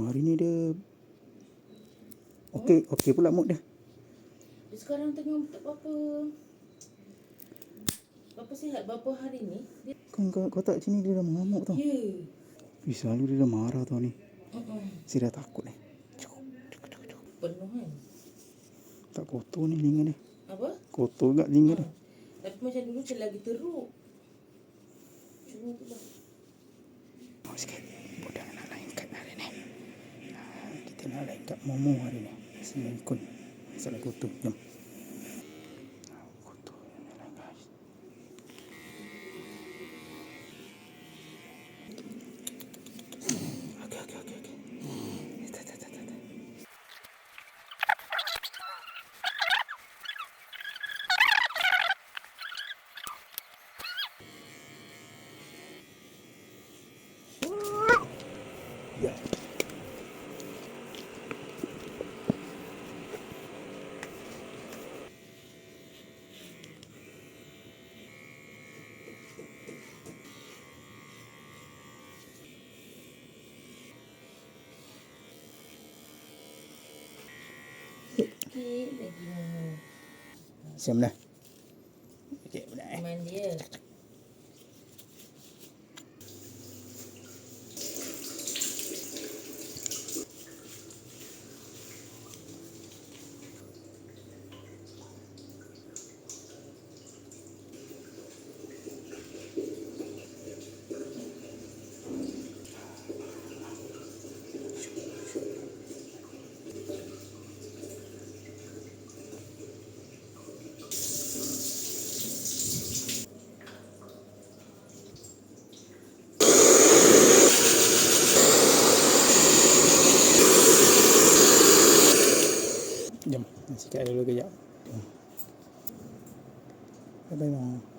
Hari ni dia okey pula mood dia. Dia sekarang tengah tak berapa sihat berapa hari ni. Kau tak sini dia dah mengamuk tau. Ya. Selalu dia dah marah tau ni. Saya dah takut ni. Penuh kan. Tak kotor ni telinga dia. Apa? Kotor kat telinga dia. Tapi macam dulu macam lagi teruk. Cuma pula. Sikit. Budak nak lain kat hari ni. Kita nak lain kat Momo hari ni. Semingkun. Salah kotor. Jom. Kotor. Guys. Okey. Ya. Sikit lagi. Siap dah. Okey, budak Main dia. Jom. Sikit dulu kejap. Bye-bye, Mak.